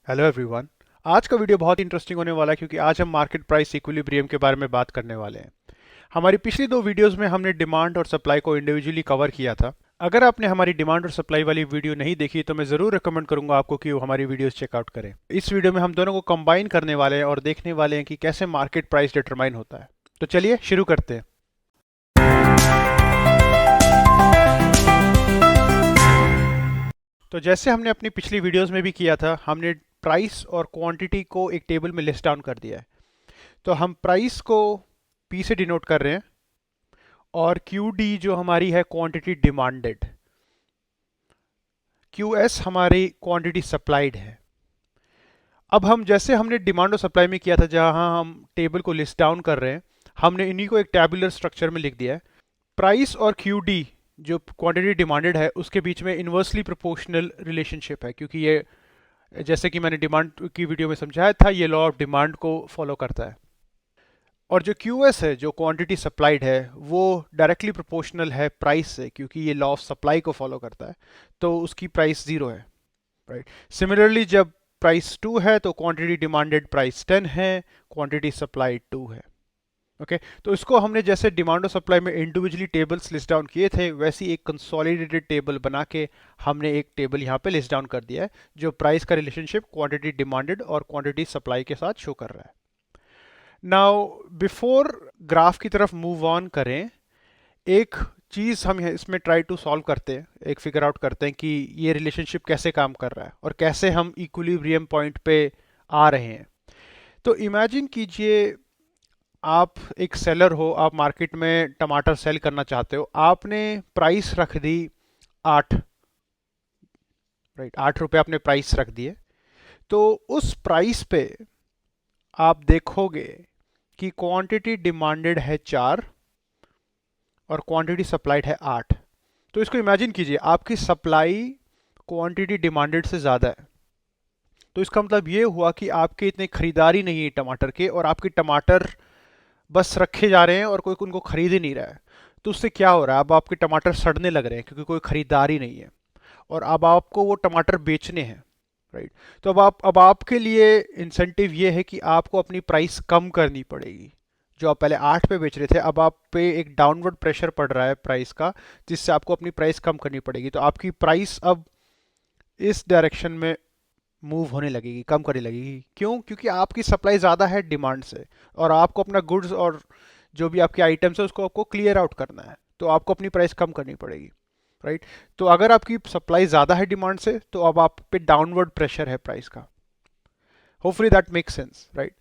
Hello everyone. आज का video बहुत इंटरेस्टिंग होने वाला है क्योंकि आज हम मार्केट प्राइस इक्विलिब्रियम के बारे में बात करने वाले हैं। हमारी पिछली दो वीडियोस में हमने डिमांड और सप्लाई को इंडिविजुअली कवर किया था। अगर आपने हमारी डिमांड और सप्लाई वाली वीडियो नहीं देखी तो मैं ज़रूर रिकमेंड करूंगा आपको कि वो हमारी वीडियोस चेकआउट करें। इस वीडियो में हम दोनों को कंबाइन करने वाले हैं और देखने वाले हैं कि कैसे मार्केट प्राइस डिटरमाइन होता है। तो चलिए शुरू करते हैं। तो जैसे हमने अपनी पिछली वीडियोस में भी किया था, हमने प्राइस और क्वांटिटी को एक टेबल में लिस्ट डाउन कर दिया है। तो हम प्राइस को P से डिनोट कर रहे हैं और QD जो हमारी है क्वांटिटी डिमांडेड, QS हमारी क्वांटिटी सप्लाइड है। अब हम जैसे हमने डिमांड और सप्लाई में किया था जहां हम टेबल को लिस्ट डाउन कर रहे हैं, हमने इन्हीं को एक टैबुलर स्ट्रक्चर में लिख दिया है। प्राइस और QD जो क्वांटिटी डिमांडेड है उसके बीच में इन्वर्सली प्रोपोर्शनल रिलेशनशिप है, क्योंकि ये जैसे कि मैंने डिमांड की वीडियो में समझाया था, ये लॉ ऑफ डिमांड को फॉलो करता है। और जो QS है जो क्वांटिटी सप्लाइड है वो डायरेक्टली प्रोपोर्शनल है प्राइस से, क्योंकि ये लॉ ऑफ सप्लाई को फॉलो करता है, तो उसकी प्राइस 0 है। राइट। सिमिलरली जब प्राइस 2 है तो क्वांटिटी डिमांडेड प्राइस 10 है, क्वांटिटी सप्लाइड 2 है। ओके तो इसको हमने जैसे डिमांड और सप्लाई में इंडिविजुअली टेबल्स लिस्ट डाउन किए थे, वैसी एक कंसोलिडेटेड टेबल बना के हमने एक टेबल यहाँ पे लिस्ट डाउन कर दिया है जो प्राइस का रिलेशनशिप क्वांटिटी डिमांडेड और क्वांटिटी सप्लाई के साथ शो कर रहा है। नाउ बिफोर ग्राफ की तरफ मूव ऑन करें, एक चीज़ हम इसमें ट्राई टू सॉल्व करते हैं, एक फिगर आउट करते हैं कि ये रिलेशनशिप कैसे काम कर रहा है और कैसे हम इक्विलिब्रियम पॉइंट पे आ रहे हैं। तो इमेजिन कीजिए आप एक सेलर हो, आप मार्केट में टमाटर सेल करना चाहते हो, आपने प्राइस रख दी 8। राइट, 8 रुपये आपने प्राइस रख दिए। तो उस प्राइस पे आप देखोगे कि क्वांटिटी डिमांडेड है 4 और क्वांटिटी सप्लाइड है 8। तो इसको इमेजिन कीजिए आपकी सप्लाई क्वांटिटी डिमांडेड से ज़्यादा है। तो इसका मतलब ये हुआ कि आपके इतने खरीदारी नहीं है टमाटर के, और आपके टमाटर बस रखे जा रहे हैं और कोई उनको खरीद ही नहीं रहा है। तो उससे क्या हो रहा है, अब आपके टमाटर सड़ने लग रहे हैं क्योंकि कोई खरीदारी नहीं है, और अब आपको वो टमाटर बेचने हैं। राइट। तो अब आपके लिए इंसेंटिव ये है कि आपको अपनी प्राइस कम करनी पड़ेगी। जो आप पहले 8 पे बेच रहे थे, अब आप पे एक डाउनवर्ड प्रेशर पड़ रहा है प्राइस का, जिससे आपको अपनी प्राइस कम करनी पड़ेगी। तो आपकी प्राइस अब इस डायरेक्शन में मूव होने लगेगी, कम करने लगेगी। क्यों? क्योंकि आपकी सप्लाई ज़्यादा है डिमांड से, और आपको अपना गुड्स और जो भी आपके आइटम्स है उसको आपको क्लियर आउट करना है, तो आपको अपनी प्राइस कम करनी पड़ेगी। राइट। तो अगर आपकी सप्लाई ज़्यादा है डिमांड से, तो अब आप पे डाउनवर्ड प्रेशर है प्राइस का। Hopefully that makes sense. Right.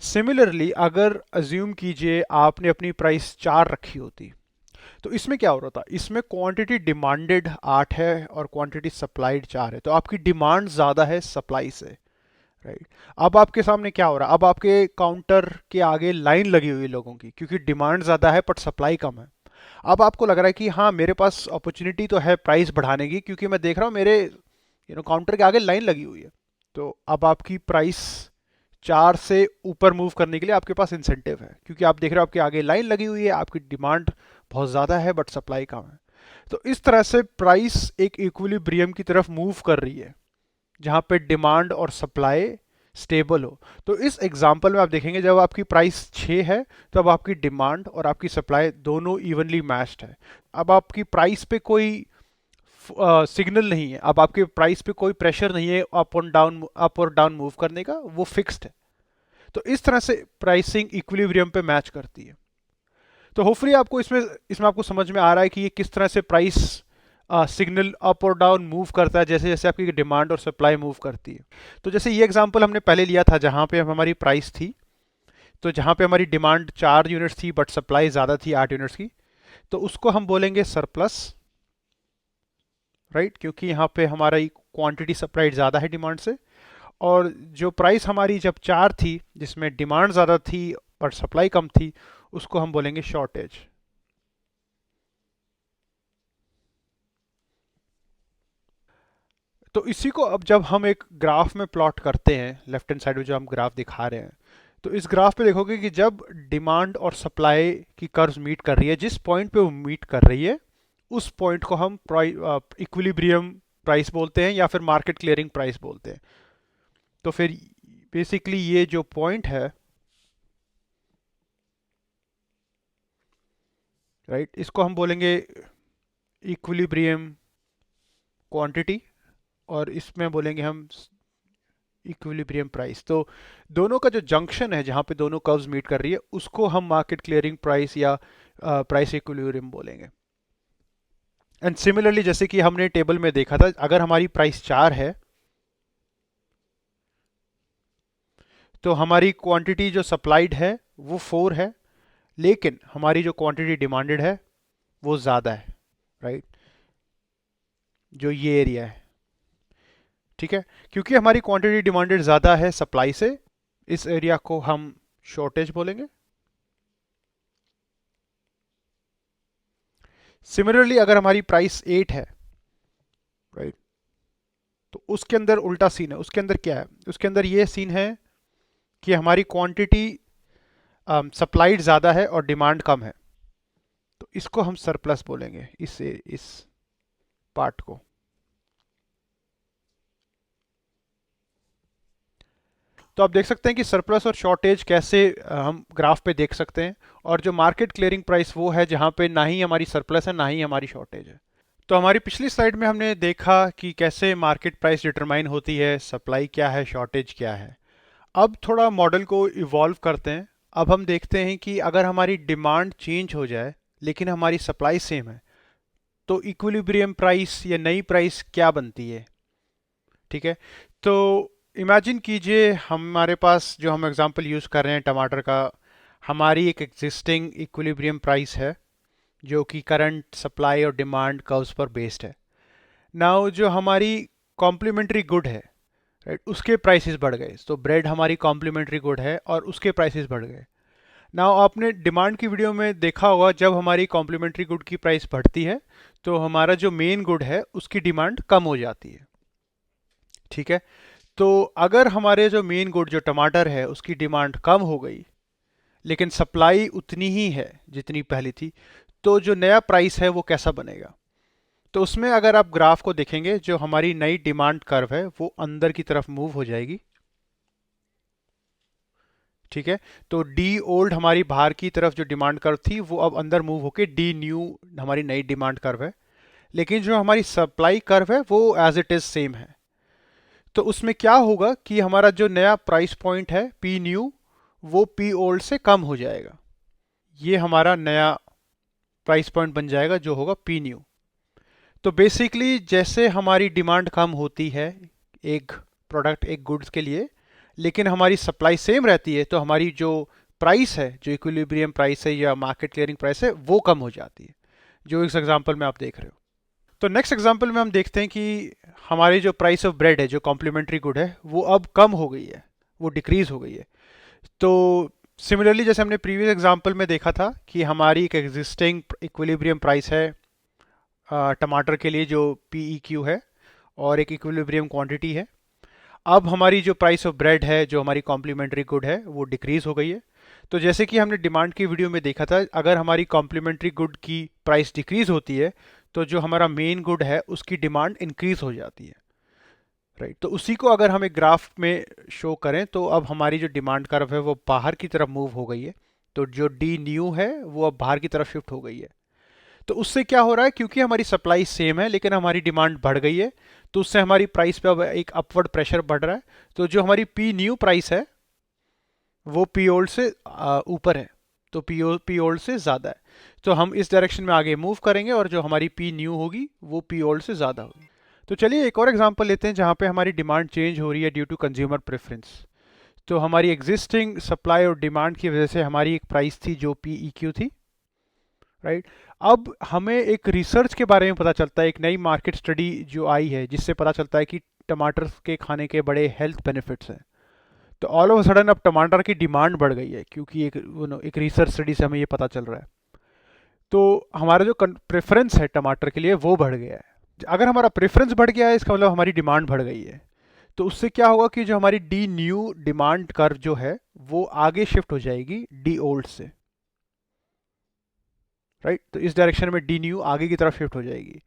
Similarly अगर अज्यूम कीजिए आपने अपनी प्राइस 4 रखी होती, तो इसमें क्या हो रहा था, इसमें क्वांटिटी डिमांडेड 8 है और क्वांटिटी सप्लाइड 4 है, तो आपकी डिमांड ज़्यादा है सप्लाई से। राइट। अब आपके सामने क्या हो रहा है, अब आपके काउंटर के आगे लाइन लगी हुई है लोगों की, क्योंकि डिमांड ज़्यादा है बट सप्लाई कम है। अब आपको लग रहा है कि हाँ मेरे पास अपॉर्चुनिटी तो है प्राइस बढ़ाने की, क्योंकि मैं देख रहा हूँ मेरे काउंटर के आगे लाइन लगी हुई है। तो अब आपकी प्राइस 4 से ऊपर मूव करने के लिए आपके पास इंसेंटिव है, क्योंकि आप देख रहे हो आपके आगे लाइन लगी हुई है, आपकी डिमांड बहुत ज़्यादा है बट सप्लाई कम है। तो इस तरह से प्राइस एक इक्विलिब्रियम की तरफ मूव कर रही है, जहाँ पे डिमांड और सप्लाई स्टेबल हो। तो इस एग्जांपल में आप देखेंगे जब आपकी प्राइस 6 है, तब आपकी डिमांड और आपकी सप्लाई दोनों इवनली मैच्ड है। अब आपकी प्राइस पे कोई सिग्नल नहीं है, अब आपके प्राइस पे कोई प्रेशर नहीं है अप और डाउन मूव करने का, वो फिक्स्ड है। तो इस तरह से प्राइसिंग इक्विलिब्रियम पे मैच करती है। तो होपफुली आपको इसमें इसमें आपको समझ में आ रहा है कि ये किस तरह से प्राइस सिग्नल अप और डाउन मूव करता है, जैसे जैसे आपकी डिमांड और सप्लाई मूव करती है। तो जैसे ये एग्जांपल हमने पहले लिया था जहाँ पे हमारी प्राइस थी, तो जहाँ पे हमारी डिमांड 4 यूनिट्स थी बट सप्लाई ज़्यादा थी 8 यूनिट्स की, तो उसको हम बोलेंगे सरप्लस। राइट, क्योंकि यहाँ पे हमारा क्वांटिटी सप्लाइड ज़्यादा है डिमांड से। और जो प्राइस हमारी जब 4 थी, जिसमें डिमांड ज़्यादा थी और सप्लाई कम थी, उसको हम बोलेंगे शॉर्टेज। तो इसी को अब जब हम एक ग्राफ में प्लॉट करते हैं, लेफ्ट हैंड साइड में जो हम ग्राफ दिखा रहे हैं, तो इस ग्राफ पे देखोगे कि जब डिमांड और सप्लाई की कर्व्स मीट कर रही है, जिस पॉइंट पे वो मीट कर रही है उस पॉइंट को हम इक्विलिब्रियम प्राइस बोलते हैं या फिर मार्केट क्लियरिंग प्राइस बोलते हैं। तो फिर बेसिकली ये जो पॉइंट है, राइट, इसको हम बोलेंगे इक्विलिब्रियम क्वांटिटी, और इसमें बोलेंगे हम इक्विलिब्रियम प्राइस। तो दोनों का जो जंक्शन है जहां पे दोनों कर्व्स मीट कर रही है उसको हम मार्केट क्लियरिंग प्राइस या प्राइस इक्विलिब्रियम बोलेंगे। एंड सिमिलरली जैसे कि हमने टेबल में देखा था, अगर हमारी प्राइस 4 है तो हमारी क्वांटिटी जो सप्लाइड है वो 4 है, लेकिन हमारी जो क्वांटिटी डिमांडेड है वो ज़्यादा है, राइट, जो ये एरिया है, ठीक है। क्योंकि हमारी क्वांटिटी डिमांडेड ज़्यादा है सप्लाई से, इस एरिया को हम शॉर्टेज बोलेंगे। सिमिलरली अगर हमारी प्राइस 8 है, राइट, तो उसके अंदर उल्टा सीन है। उसके अंदर क्या है? उसके अंदर ये सीन है कि हमारी क्वांटिटी सप्लाइड ज़्यादा है और डिमांड कम है, तो इसको हम सरप्लस बोलेंगे, इस पार्ट को। तो आप देख सकते हैं कि सरप्लस और शॉर्टेज कैसे हम ग्राफ पे देख सकते हैं। और जो मार्केट क्लियरिंग प्राइस वो है जहां पे ना ही हमारी सरप्लस है ना ही हमारी शॉर्टेज है। तो हमारी पिछली स्लाइड में हमने देखा कि कैसे मार्केट प्राइस डिटरमाइन होती है, सप्लाई क्या है, शॉर्टेज क्या है। अब थोड़ा मॉडल को इवॉल्व करते हैं। अब हम देखते हैं कि अगर हमारी डिमांड चेंज हो जाए लेकिन हमारी सप्लाई सेम है तो इक्विलिब्रियम प्राइस या नई प्राइस क्या बनती है, ठीक है। तो इमेजिन कीजिए हमारे पास जो हम एग्जांपल यूज़ कर रहे हैं टमाटर का, हमारी एक एग्जिस्टिंग इक्विलिब्रियम प्राइस है जो कि करंट सप्लाई और डिमांड कर्व्स पर बेस्ड है। नाउ जो हमारी कॉम्प्लीमेंट्री गुड है, राइट, उसके प्राइसेस बढ़ गए। तो ब्रेड हमारी कॉम्प्लीमेंट्री गुड है और उसके प्राइसेस बढ़ गए। नाउ आपने डिमांड की वीडियो में देखा होगा, जब हमारी कॉम्प्लीमेंट्री गुड की प्राइस बढ़ती है तो हमारा जो मेन गुड है उसकी डिमांड कम हो जाती है, ठीक है। तो अगर हमारे जो मेन गुड जो टमाटर है उसकी डिमांड कम हो गई लेकिन सप्लाई उतनी ही है जितनी पहली थी, तो जो नया प्राइस है वो कैसा बनेगा? तो उसमें अगर आप ग्राफ को देखेंगे, जो हमारी नई डिमांड कर्व है वो अंदर की तरफ मूव हो जाएगी, ठीक है। तो डी ओल्ड हमारी बाहर की तरफ जो डिमांड कर्व थी वो अब अंदर मूव होके डी न्यू हमारी नई डिमांड कर्व है। लेकिन जो हमारी सप्लाई कर्व है वो एज इट इज सेम है। तो उसमें क्या होगा कि हमारा जो नया प्राइस पॉइंट है पी न्यू, वो पी ओल्ड से कम हो जाएगा। ये हमारा नया प्राइस पॉइंट बन जाएगा जो होगा पी न्यू। तो बेसिकली जैसे हमारी डिमांड कम होती है एक प्रोडक्ट, एक गुड्स के लिए, लेकिन हमारी सप्लाई सेम रहती है, तो हमारी जो प्राइस है, जो इक्विलिब्रियम प्राइस है या मार्केट क्लियरिंग प्राइस है, वो कम हो जाती है, जो इस एग्जांपल में आप देख रहे हो। तो नेक्स्ट एग्जांपल में हम देखते हैं कि हमारी जो प्राइस ऑफ ब्रेड है, जो कॉम्प्लीमेंट्री गुड है, वो अब कम हो गई है, वो डिक्रीज हो गई है। तो सिमिलरली जैसे हमने प्रीवियस एग्जांपल में देखा था कि हमारी एक एग्जिस्टिंग इक्विलिब्रियम प्राइस है टमाटर के लिए जो PEQ है, और एक इक्विलिब्रियम क्वांटिटी है। अब हमारी जो प्राइस ऑफ ब्रेड है, जो हमारी कॉम्प्लीमेंट्री गुड है, वो डिक्रीज हो गई है। तो जैसे कि हमने डिमांड की वीडियो में देखा था, अगर हमारी कॉम्प्लीमेंट्री गुड की प्राइस डिक्रीज होती है तो जो हमारा मेन गुड है उसकी डिमांड इंक्रीज हो जाती है, राइट। तो उसी को अगर हम एक ग्राफ में शो करें तो अब हमारी जो डिमांड कर्व है वो बाहर की तरफ मूव हो गई है। तो जो डी न्यू है वो अब बाहर की तरफ शिफ्ट हो गई है। तो उससे क्या हो रहा है, क्योंकि हमारी सप्लाई सेम है लेकिन हमारी डिमांड बढ़ गई है, तो उससे हमारी प्राइस पे अब एक अपवर्ड प्रेशर बढ़ रहा है। तो जो हमारी पी न्यू प्राइस है वो पी ओल्ड से ऊपर है, तो पी ओल्ड से ज़्यादा है। तो हम इस डायरेक्शन में आगे मूव करेंगे और जो हमारी पी न्यू होगी वो पी ओल्ड से ज़्यादा होगी। तो चलिए एक और एग्जांपल लेते हैं जहाँ पे हमारी डिमांड चेंज हो रही है ड्यू टू कंज्यूमर प्रेफरेंस। तो हमारी एग्जिस्टिंग सप्लाई और डिमांड की वजह से हमारी एक प्राइस थी जो PEQ थी, राइट। अब हमें एक रिसर्च के बारे में पता चलता है, एक नई मार्केट स्टडी जो आई है जिससे पता चलता है कि टमाटर के खाने के बड़े हेल्थ बेनिफिट्स हैं। तो ऑल ऑफ सडन अब टमाटर की डिमांड बढ़ गई है, क्योंकि एक रिसर्च स्टडी से हमें ये पता चल रहा है। तो हमारा जो प्रेफरेंस है टमाटर के लिए वो बढ़ गया है। अगर हमारा प्रेफरेंस बढ़ गया है इसका मतलब हमारी डिमांड बढ़ गई है। तो उससे क्या होगा कि जो हमारी डी न्यू डिमांड कर्व जो है वो आगे शिफ्ट हो जाएगी डी ओल्ड से, राइट। तो इस डायरेक्शन में डी न्यू आगे की तरफ शिफ्ट हो जाएगी।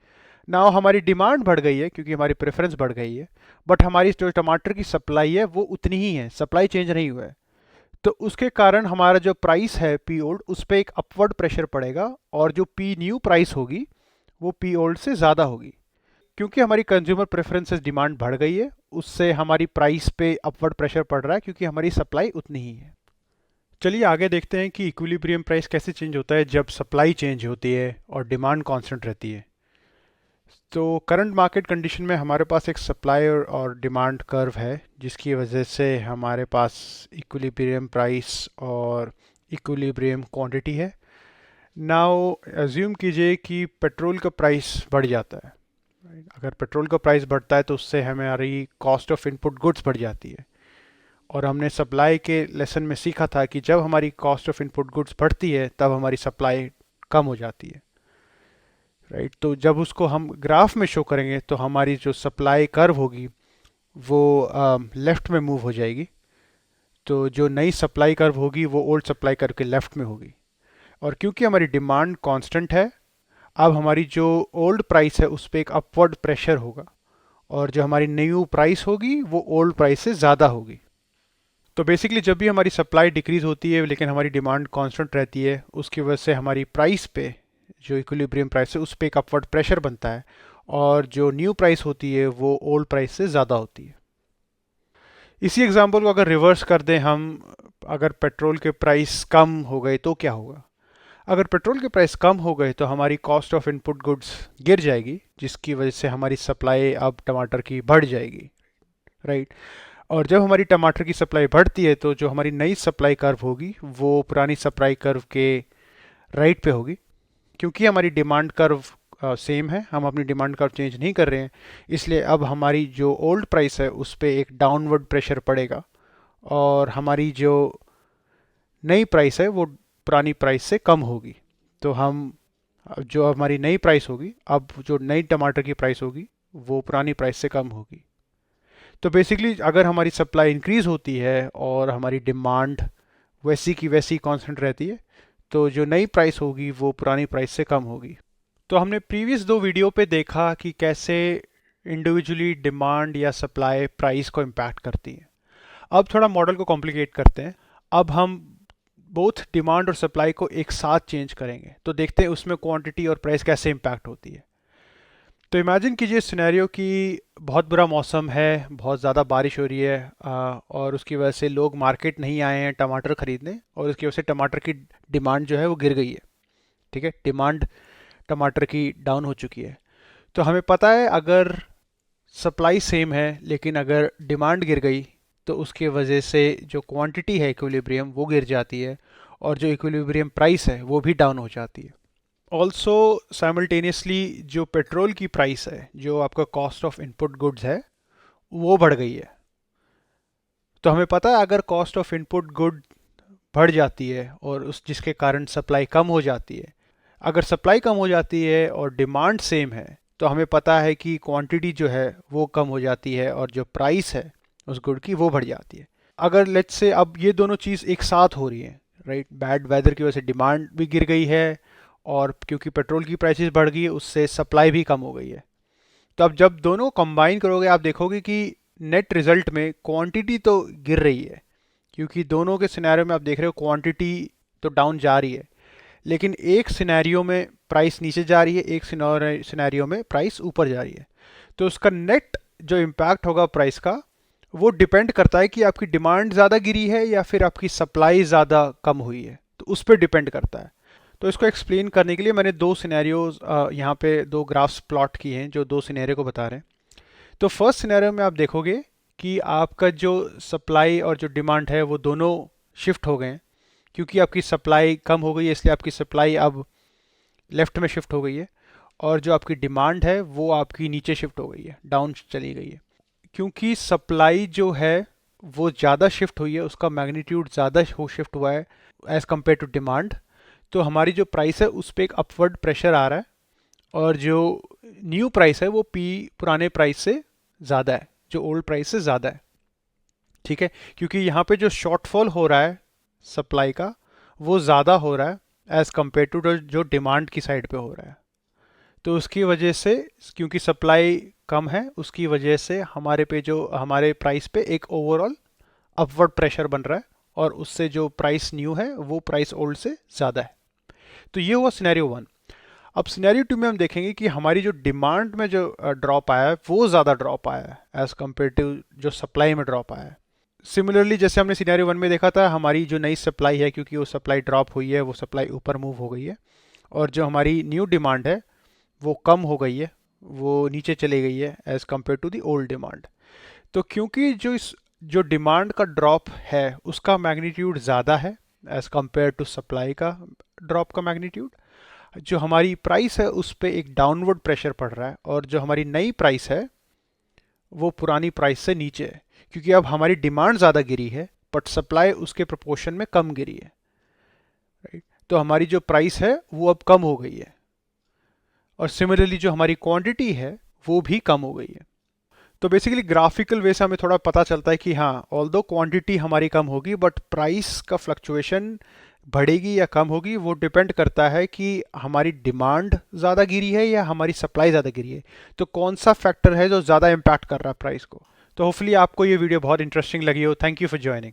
ना हमारी डिमांड बढ़ गई है क्योंकि हमारी प्रेफरेंस बढ़ गई है, बट हमारी जो टमाटर की सप्लाई है वो उतनी ही है, सप्लाई चेंज नहीं हुआ है। तो उसके कारण हमारा जो प्राइस है पी ओल्ड उस पर एक अपवर्ड प्रेशर पड़ेगा, और जो पी न्यू प्राइस होगी वो पी ओल्ड से ज़्यादा होगी। क्योंकि हमारी कंज्यूमर प्रेफरेंसेस डिमांड बढ़ गई है, उससे हमारी प्राइस पे अपवर्ड प्रेशर पड़ रहा है क्योंकि हमारी सप्लाई उतनी ही है। चलिए आगे देखते हैं कि इक्विलिब्रियम प्राइस कैसे चेंज होता है जब सप्लाई चेंज होती है और डिमांड कांस्टेंट रहती है। तो करंट मार्केट कंडीशन में हमारे पास एक सप्लाई और डिमांड कर्व है, जिसकी वजह से हमारे पास इक्विलिब्रियम प्राइस और इक्विलिब्रियम क्वांटिटी है। नाउ एज्यूम कीजिए कि पेट्रोल का प्राइस बढ़ जाता है। अगर पेट्रोल का प्राइस बढ़ता है तो उससे हमारी कॉस्ट ऑफ इनपुट गुड्स बढ़ जाती है, और हमने सप्लाई के लेसन में सीखा था कि जब हमारी कॉस्ट ऑफ इनपुट गुड्स बढ़ती है तब हमारी सप्लाई कम हो जाती है, राइट। तो जब उसको हम ग्राफ में शो करेंगे तो हमारी जो सप्लाई कर्व होगी वो लेफ्ट में मूव हो जाएगी। तो जो नई सप्लाई कर्व होगी वो ओल्ड सप्लाई कर्व के लेफ्ट में होगी। और क्योंकि हमारी डिमांड कांस्टेंट है, अब हमारी जो ओल्ड प्राइस है उस पर एक अपवर्ड प्रेशर होगा, और जो हमारी न्यू प्राइस होगी वो ओल्ड प्राइस से ज़्यादा होगी। तो बेसिकली जब भी हमारी सप्लाई डिक्रीज होती है लेकिन हमारी डिमांड कांस्टेंट रहती है, उसकी वजह से हमारी प्राइस पे, जो इक्विलिब्रियम प्राइस है उस पर एक अपवर्ड प्रेशर बनता है, और जो न्यू प्राइस होती है वो ओल्ड प्राइस से ज़्यादा होती है। इसी एग्जांपल को अगर रिवर्स कर दें हम, अगर पेट्रोल के प्राइस कम हो गए तो क्या होगा? अगर पेट्रोल के प्राइस कम हो गए तो हमारी कॉस्ट ऑफ इनपुट गुड्स गिर जाएगी, जिसकी वजह से हमारी सप्लाई अब टमाटर की बढ़ जाएगी, राइट। और जब हमारी टमाटर की सप्लाई बढ़ती है तो जो हमारी नई सप्लाई कर्व होगी वो पुरानी सप्लाई कर्व के राइट पे होगी। क्योंकि हमारी डिमांड कर्व सेम है, हम अपनी डिमांड कर्व चेंज नहीं कर रहे हैं, इसलिए अब हमारी जो ओल्ड प्राइस है उस पर एक डाउनवर्ड प्रेशर पड़ेगा, और हमारी जो नई प्राइस है वो पुरानी प्राइस से कम होगी। तो हम जो हमारी नई प्राइस होगी, अब जो नई टमाटर की प्राइस होगी वो पुरानी प्राइस से कम होगी। तो बेसिकली अगर हमारी सप्लाई इंक्रीज होती है और हमारी डिमांड वैसी की वैसी कांस्टेंट रहती है, तो जो नई प्राइस होगी वो पुरानी प्राइस से कम होगी। तो हमने प्रीवियस दो वीडियो पे देखा कि कैसे इंडिविजुअली डिमांड या सप्लाई प्राइस को इम्पैक्ट करती है। अब थोड़ा मॉडल को कॉम्प्लिकेट करते हैं। अब हम बोथ डिमांड और सप्लाई को एक साथ चेंज करेंगे, तो देखते हैं उसमें क्वांटिटी और प्राइस कैसे इम्पैक्ट होती है। तो इमेजिन कीजिए सिनेरियो कि बहुत बुरा मौसम है, बहुत ज़्यादा बारिश हो रही है, और उसकी वजह से लोग मार्केट नहीं आए हैं टमाटर ख़रीदने, और उसकी वजह से टमाटर की डिमांड जो है वो गिर गई है। ठीक है, डिमांड टमाटर की डाउन हो चुकी है। तो हमें पता है अगर सप्लाई सेम है लेकिन अगर डिमांड गिर गई तो उसकी वजह से जो क्वांटिटी है इक्विलिब्रियम वो गिर जाती है, और जो इक्विलिब्रियम प्राइस है वो भी डाउन हो जाती है। ऑल्सो साइमल्टेनियसली जो पेट्रोल की प्राइस है, जो आपका कॉस्ट ऑफ इनपुट गुड्स है, वो बढ़ गई है। तो हमें पता है अगर कॉस्ट ऑफ इनपुट गुड बढ़ जाती है और उस जिसके कारण सप्लाई कम हो जाती है, अगर सप्लाई कम हो जाती है और डिमांड सेम है, तो हमें पता है कि क्वांटिटी जो है वो कम हो जाती है और जो प्राइस है उस गुड की वो बढ़ जाती है। अगर लेट्स से अब ये दोनों चीज़ एक साथ हो रही है, राइट, बैड वेदर की वजह से डिमांड भी गिर गई है, और क्योंकि पेट्रोल की प्राइसेस बढ़ गई है उससे सप्लाई भी कम हो गई है। तो अब जब दोनों कंबाइन करोगे आप देखोगे कि नेट रिजल्ट में क्वांटिटी तो गिर रही है, क्योंकि दोनों के सिनेरियो में आप देख रहे हो क्वांटिटी तो डाउन जा रही है, लेकिन एक सिनेरियो में प्राइस नीचे जा रही है, एक सिनेरियो में प्राइस ऊपर जा रही है। तो उसका नेट जो इम्पैक्ट होगा प्राइस का वो डिपेंड करता है कि आपकी डिमांड ज़्यादा गिरी है या फिर आपकी सप्लाई ज़्यादा कम हुई है, तो उस पर डिपेंड करता है। तो इसको एक्सप्लेन करने के लिए मैंने दो सिनेरियोज यहाँ पे दो ग्राफ्स प्लॉट किए हैं जो दो सिनेरियो को बता रहे हैं। तो फर्स्ट सिनेरियो में आप देखोगे कि आपका जो सप्लाई और जो डिमांड है वो दोनों शिफ्ट हो गए हैं, क्योंकि आपकी सप्लाई कम हो गई है इसलिए आपकी सप्लाई अब लेफ्ट में शिफ्ट हो गई है, और जो आपकी डिमांड है वो आपकी नीचे शिफ्ट हो गई है, डाउन चली गई है। क्योंकि सप्लाई जो है वो ज़्यादा शिफ्ट हुई है, उसका मैग्नीट्यूड ज़्यादा हो शिफ्ट हुआ है एज़ कम्पेयर टू डिमांड, तो हमारी जो प्राइस है उस पर एक अपवर्ड प्रेशर आ रहा है, और जो न्यू प्राइस है वो पी पुराने प्राइस से ज़्यादा है, जो ओल्ड प्राइस से ज़्यादा है। ठीक है, क्योंकि यहाँ पे जो शॉर्टफॉल हो रहा है सप्लाई का वो ज़्यादा हो रहा है एज़ कम्पेयर टू जो डिमांड की साइड पे हो रहा है। तो उसकी वजह से, क्योंकि सप्लाई कम है, उसकी वजह से हमारे प्राइस पे एक ओवरऑल अपवर्ड प्रेशर बन रहा है, और उससे जो प्राइस न्यू है वो प्राइस ओल्ड से ज़्यादा है। तो ये हुआ सिनेरियो 1। अब सिनेरियो 2 में हम देखेंगे कि हमारी जो डिमांड में जो ड्रॉप आया है वो ज़्यादा ड्रॉप आया है एज़ कम्पेयर टू जो सप्लाई में ड्रॉप आया है। सिमिलरली जैसे हमने सिनेरियो 1 में देखा था, हमारी जो नई सप्लाई है, क्योंकि वो सप्लाई ड्रॉप हुई है, वो सप्लाई ऊपर मूव हो गई है, और जो हमारी न्यू डिमांड है वो कम हो गई है, वो नीचे चली गई है as compare to the old demand. तो क्योंकि जो डिमांड का ड्रॉप है उसका मैग्नीट्यूड ज़्यादा है एज़ कम्पेयर टू सप्लाई का ड्रॉप का मैग्नीट्यूड, जो हमारी प्राइस है उस पर एक डाउनवर्ड प्रेशर पड़ रहा है, और जो हमारी नई प्राइस है वो पुरानी प्राइस से नीचे है, क्योंकि अब हमारी डिमांड ज़्यादा गिरी है बट सप्लाई उसके प्रोपोर्शन में कम गिरी है, राइट। तो हमारी जो प्राइस है वो अब कम हो गई है, और सिमिलरली जो हमारी क्वांटिटी है वो भी कम हो गई है। तो बेसिकली ग्राफिकल वे से हमें थोड़ा पता चलता है कि हाँ, ऑल्दो क्वांटिटी हमारी कम होगी बट प्राइस का फ्लक्चुएशन बढ़ेगी या कम होगी, वो डिपेंड करता है कि हमारी डिमांड ज़्यादा गिरी है या हमारी सप्लाई ज़्यादा गिरी है। तो कौन सा फैक्टर है जो ज़्यादा इम्पैक्ट कर रहा है प्राइस को। तो होपफुली आपको ये वीडियो बहुत इंटरेस्टिंग लगी हो। Thank you for joining.